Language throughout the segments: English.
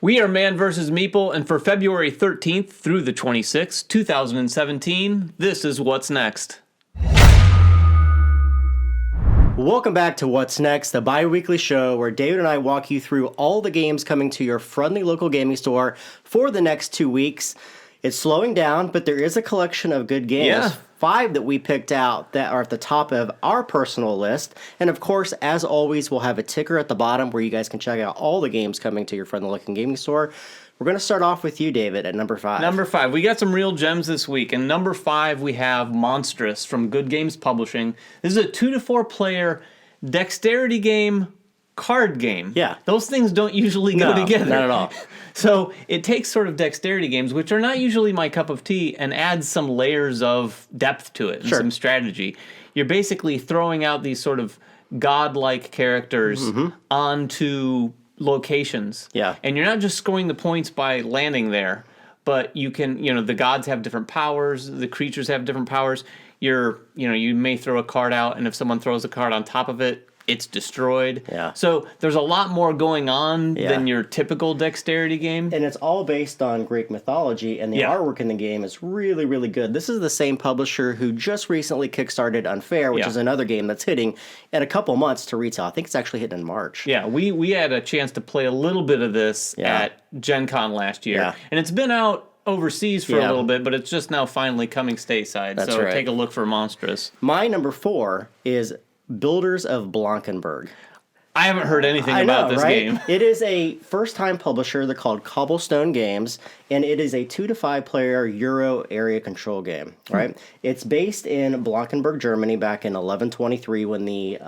We are Man vs. Meeple, and for February 13th through the 26th, 2017, this is What's Next. Welcome back to What's Next, the bi-weekly show where David and I walk you through all the games coming to your friendly local gaming store for the next 2 weeks. It's slowing down, but there is a collection of good games. Yeah. 5 that we picked out that are at the top of our personal list. And of course, as always, we'll have a ticker at the bottom where you guys can check out all the games coming to your friendly local gaming store. We're going to start off with you, David, at number 5. Number 5. We got some real gems this week. And number 5, we have Monstrous from Good Games Publishing. This is a 2 to 4 player dexterity game, card game. Yeah. Those things don't usually go together. Not at all. So it takes sort of dexterity games, which are not usually my cup of tea, and adds some layers of depth to it and some strategy. You're basically throwing out these sort of godlike characters onto locations. Yeah. And you're not just scoring the points by landing there, but you can, the gods have different powers, the creatures have different powers. You may throw a card out, and if someone throws a card on top of it, it's destroyed. Yeah. So there's a lot more going on than your typical dexterity game. And it's all based on Greek mythology, and the artwork in the game is really, really good. This is the same publisher who just recently kickstarted Unfair, which is another game that's hitting in a couple months to retail. I think it's actually hitting in March. Yeah, we had a chance to play a little bit of this at Gen Con last year. Yeah. And it's been out overseas for a little bit, but it's just now finally coming stateside. That's so right. Take a look for Monstrous. My number 4 is Builders of Blankenburg. I haven't heard anything about this game. It is a first-time publisher. They're called Cobblestone Games, and it is a 2 to 5 player Euro area control game. Right? It's based in Blankenburg, Germany, back in 1123 when the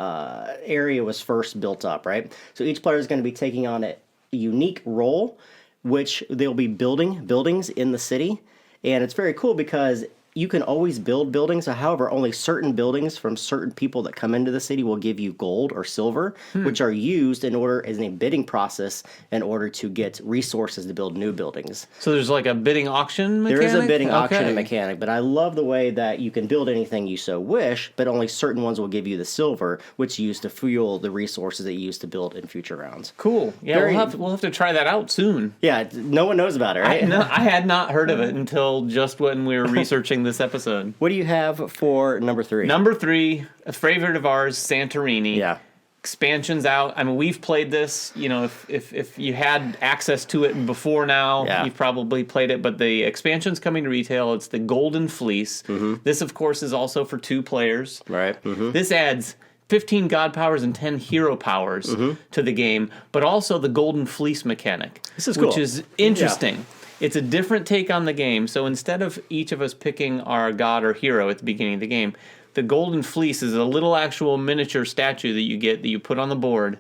area was first built up. Right? So each player is going to be taking on a unique role, which they'll be building buildings in the city, and it's very cool because you can always build buildings. However, only certain buildings from certain people that come into the city will give you gold or silver, which are used in order as a bidding process in order to get resources to build new buildings. So there's like a bidding auction mechanic? There is a bidding auction and mechanic, but I love the way that you can build anything you so wish, but only certain ones will give you the silver, which you use to fuel the resources that you use to build in future rounds. Cool. Yeah, we'll have to try that out soon. Yeah, no one knows about it, right? I had not heard of it until just when we were researching this episode. What do you have for number 3? Number 3, a favorite of ours, Santorini. Yeah. Expansions out. I mean, we've played this. If you had access to it before now, you've probably played it. But the expansion's coming to retail. It's the Golden Fleece. This, of course, is also for 2 players. Right. This adds 15 god powers and 10 hero powers to the game, but also the Golden Fleece mechanic. This is cool. Which is interesting. Yeah. It's a different take on the game. So instead of each of us picking our god or hero at the beginning of the game, the Golden Fleece is a little actual miniature statue that you get that you put on the board,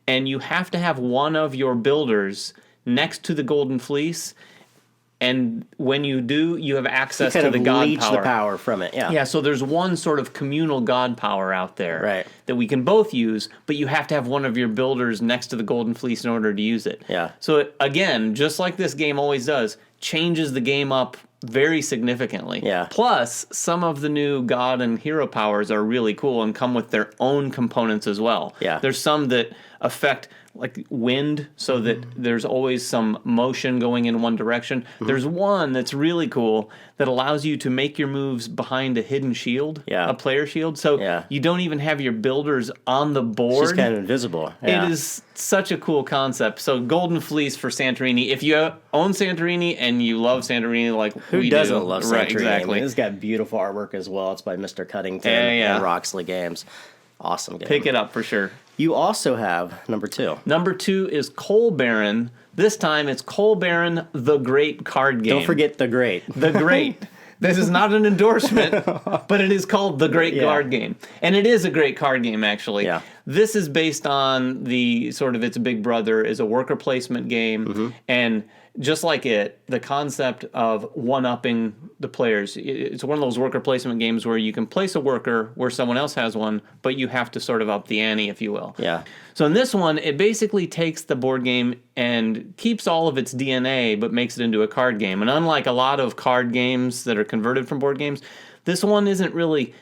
and you have to have one of your builders next to the Golden Fleece. And when you do, you have access to the god leech power. The power from it, yeah. Yeah, so there's one sort of communal god power out there that we can both use, but you have to have one of your builders next to the Golden Fleece in order to use it. Yeah. So again, just like this game always does, changes the game up very significantly. Yeah. Plus, some of the new god and hero powers are really cool and come with their own components as well. Yeah. There's some that affect like wind, so that there's always some motion going in one direction. There's one that's really cool that allows you to make your moves behind a hidden shield, a player shield. So you don't even have your builders on the board. It's just kind of invisible. Yeah. It is such a cool concept. So Golden Fleece for Santorini. If you own Santorini and you love Santorini like Who we doesn't do, love Santorini? Right, exactly. I mean, it's got beautiful artwork as well. It's by Mr. Cuddington and Roxley Games. Awesome game. Pick it up for sure. You also have number 2. Number 2 is Barren. This time it's Barren, the Great card game. Don't forget the Great. The Great. This is not an endorsement, but it is called the Great Card Game. And it is a great card game, actually. Yeah. This is based on the sort of its big brother is a worker placement game. And just like it, the concept of one-upping the players. It's one of those worker placement games where you can place a worker where someone else has one, but you have to sort of up the ante, if you will. Yeah. So in this one, it basically takes the board game and keeps all of its DNA, but makes it into a card game. And unlike a lot of card games that are converted from board games, this one doesn't really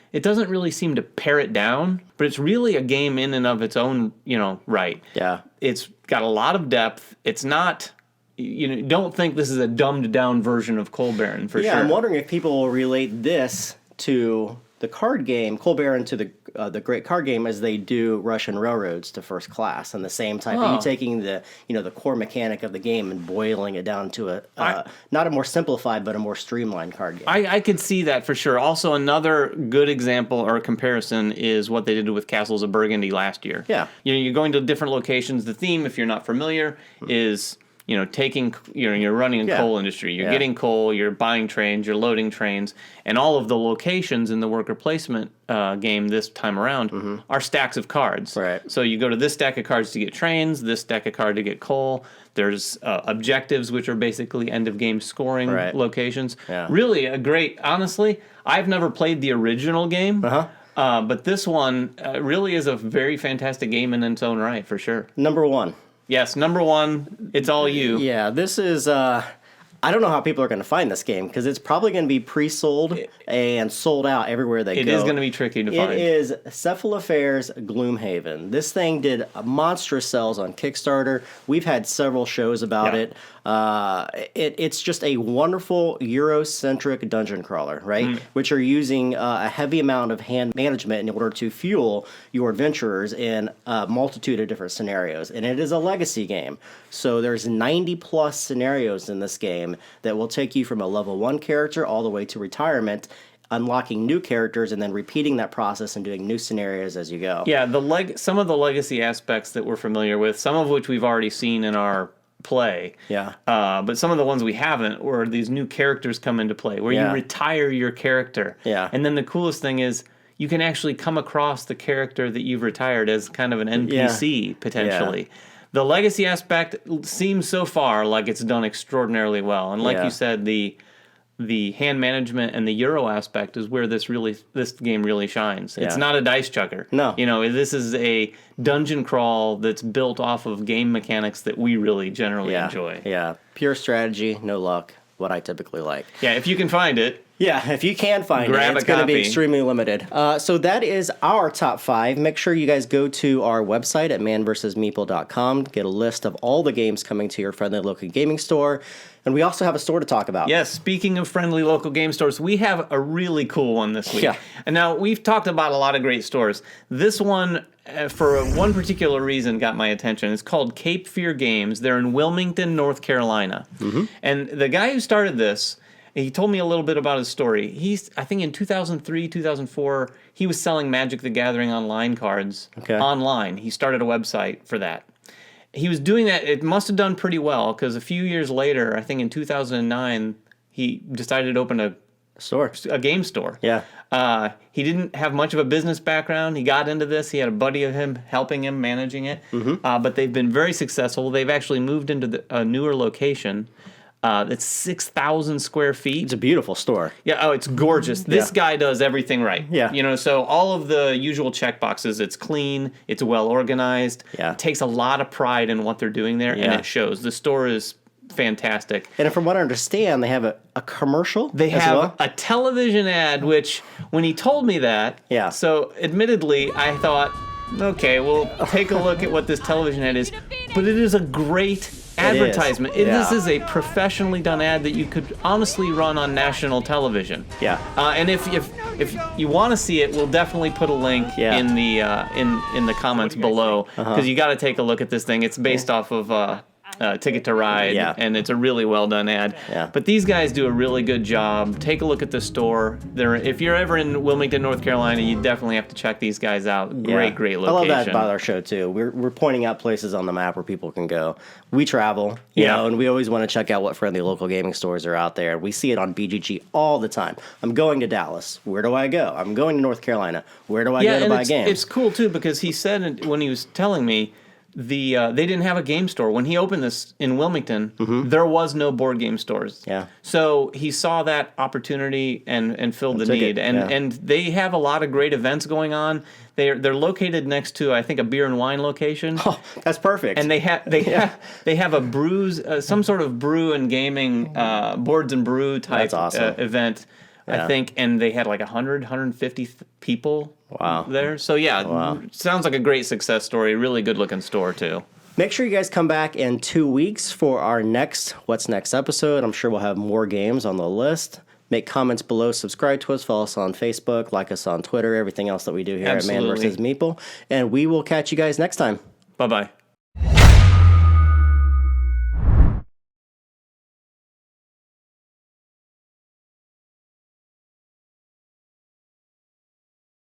seem to pare it down, but it's really a game in and of its own, right. Yeah. It's got a lot of depth. It's not don't think this is a dumbed down version of Coal Baron for sure. I'm wondering if people will relate this to the card game, Coal Baron, to the great card game as they do Russian Railroads to First Class, and the same type. Are you taking the the core mechanic of the game and boiling it down to a not a more simplified but a more streamlined card game? I could see that for sure. Also, another good example or comparison is what they did with Castles of Burgundy last year. Yeah, you're going to different locations. The theme, if you're not familiar, is taking, you're running a coal industry. You're getting coal, you're buying trains, you're loading trains, and all of the locations in the worker placement game this time around are stacks of cards. Right. So you go to this stack of cards to get trains, this stack of card to get coal. There's objectives, which are basically end-of-game scoring locations. Yeah. Really a great, honestly, I've never played the original game. But this one really is a very fantastic game in its own right, for sure. Number one. Yes, number one, it's all you. Yeah, this is, I don't know how people are going to find this game, because it's probably going to be pre-sold and sold out everywhere they go. It is going to be tricky to find. It is Cephalofair's Gloom Haven. This thing did monstrous sales on Kickstarter. We've had several shows about it. It's just a wonderful Eurocentric dungeon crawler, right? Which are using a heavy amount of hand management in order to fuel your adventurers in a multitude of different scenarios. And it is a legacy game. So there's 90 plus scenarios in this game that will take you from a level 1 character all the way to retirement, unlocking new characters and then repeating that process and doing new scenarios as you go. Yeah, some of the legacy aspects that we're familiar with, some of which we've already seen in our play. Yeah. But some of the ones we haven't, where these new characters come into play, where you retire your character. Yeah. And then the coolest thing is you can actually come across the character that you've retired as kind of an NPC, potentially. Yeah. The legacy aspect seems so far like it's done extraordinarily well. And like you said, the hand management and the Euro aspect is where this game really shines. It's not a dice chucker. No. This is a dungeon crawl that's built off of game mechanics that we really generally enjoy. Yeah, pure strategy, no luck, what I typically like. Yeah, if you can find it. Yeah, if you can find grab it, it's going to be extremely limited. So that is our top 5. Make sure you guys go to our website at manversusmeeple.com, get a list of all the games coming to your friendly local gaming store. And we also have a store to talk about. Yes, speaking of friendly local game stores, we have a really cool one this week. Yeah. And now, we've talked about a lot of great stores. This one, for one particular reason, got my attention. It's called Cape Fear Games. They're in Wilmington, North Carolina. And the guy who started this, he told me a little bit about his story. I think in 2003, 2004, he was selling Magic the Gathering online cards online. He started a website for that. He was doing that. It must have done pretty well, because a few years later, I think in 2009, he decided to open a game store. Yeah. He didn't have much of a business background. He got into this. He had a buddy of him helping him managing it. But they've been very successful. They've actually moved into a newer location. It's 6,000 square feet. It's a beautiful store. Yeah, it's gorgeous. This guy does everything right. Yeah. So all of the usual check boxes, it's clean, it's well organized. Yeah. It takes a lot of pride in what they're doing there, and it shows. The store is fantastic. And from what I understand, they have a commercial. They have a television ad, which when he told me that, so admittedly, I thought, okay, we'll take a look at what this television ad is, but it is a great advertisement. This is a professionally done ad that you could honestly run on national television. Yeah. And if you want to see it, we'll definitely put a link in the comments below, because you got to take a look at this thing. It's based off of Ticket to Ride, and it's a really well done ad. Yeah. But these guys do a really good job. Take a look at the store. If you're ever in Wilmington, North Carolina, you definitely have to check these guys out. Great location. I love that about our show too. We're pointing out places on the map where people can go. We travel, you know, and we always want to check out what friendly local gaming stores are out there. We see it on BGG all the time. I'm going to Dallas. Where do I go? I'm going to North Carolina. Where do I go to buy games? It's cool too, because he said when he was telling me, they didn't have a game store. When he opened this in Wilmington, there was no board game stores. Yeah. So he saw that opportunity and filled the need. And they have a lot of great events going on. They're located next to, I think, a beer and wine location. Oh, that's perfect. And they have a brews, some sort of brew and gaming boards and brew type event. I think, and they had like 150 people there. So sounds like a great success story. Really good looking store too. Make sure you guys come back in 2 weeks for our next What's Next episode. I'm sure we'll have more games on the list. Make comments below, subscribe to us, follow us on Facebook, like us on Twitter, everything else that we do here at Man vs. Meeple. And we will catch you guys next time. Bye-bye.